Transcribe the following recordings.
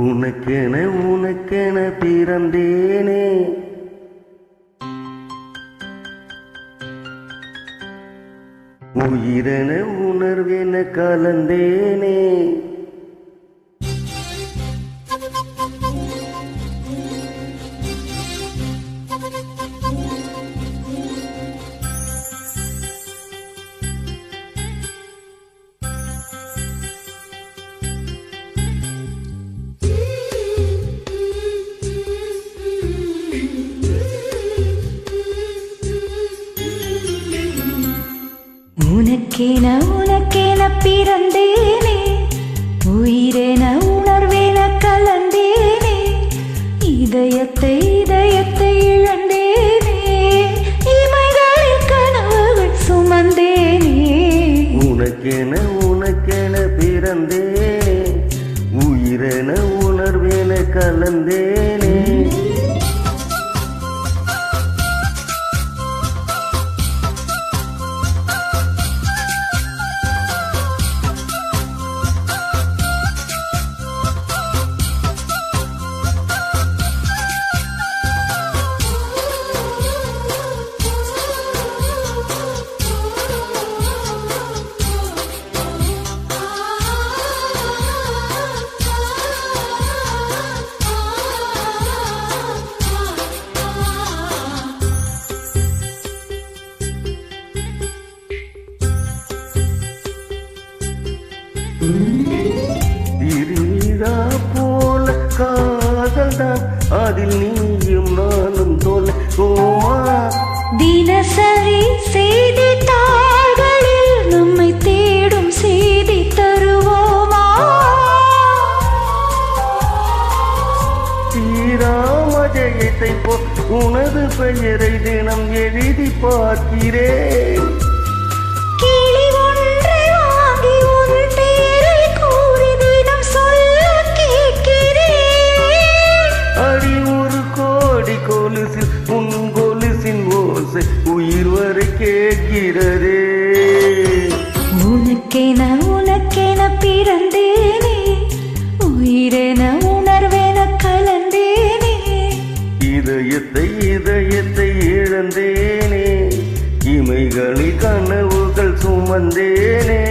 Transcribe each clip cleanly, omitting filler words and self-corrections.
உனக்கென உனக்கென பிறந்தேனே, உயிரென உணர்வென கலந்தேனே. உனக்கென உனக்கென பிறந்தேனே, உயிரென உணர்வென கலந்தேனே. இதயத்தை இதயத்தை இழந்தேனே, இமைகளில் கனவுகள் சுமந்தேனே. உனக்கென உனக்கென பிறந்தேனே, உயிரென உணர்வென கலந்தேனே. திருவிழா போல காதல்தான், அதில் நீயும் நானும் தொலைவோமா? தினசரி செய்தித்தாள்களில் நம்மை தேடும் செய்தி தருவோமா? ஸ்ரீராம ஜெயத்தை போல் உனது பெயரை தினம் எழுதி பார்க்கிறேன். உன் கொலுசின் ஓசை உயிர் வரை கேட்கிறதே. உனக்கென உனக்கென பிறந்தேனே, உயிரென உணர்வென கலந்தேனே. இதயத்தை இதயத்தை இழந்தேனே, இமைகளில் கனவுகள் சுமந்தேனே.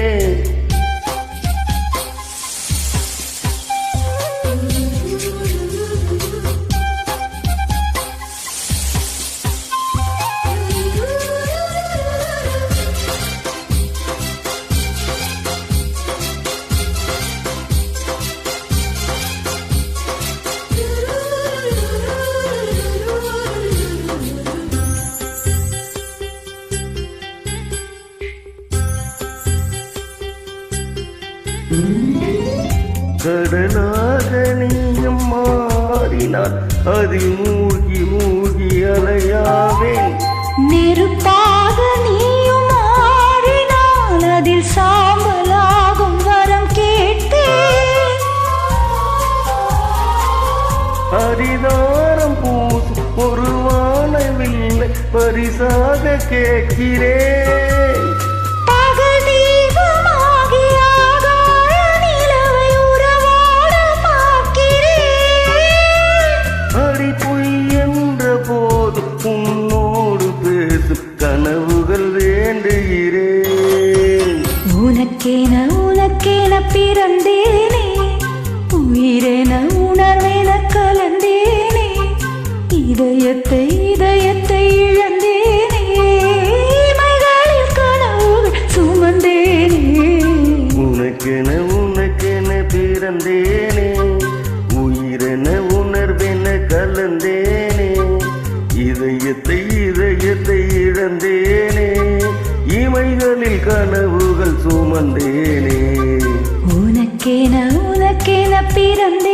கடலாக நீயும் மாறினார், அதில் மூழ்கி மூழ்கி அலையாவேன். நெருப்பாக நீயும் மாறினால் அதில் சாம்பலாகும் வரம் கேட்டேன். அரிதாரம் பூசும் ஒரு வானவில்லை பரிசாக கேட்கிறேன். உன்னோடு பேசும் கனவுகள் வேண்டுகிறேன். உனக்கென உனக்கென பிறந்தேனே, உயிரென உணர்வென கலந்தேனே. இதயத்தை இதயத்தை இழந்தேனே, இமைகளில் கனவுகள் சுமந்தேனே. உனக்கென உனக்கென பிறந்தேனே, உயிரென உணர்வென கலந்தேனே. இதயத்தை இதயத்தை இழந்தேனே, இமைகளில் கனவுகள் சுமந்தேனே. உனக்கென உனக்கென பிறந்தேனே.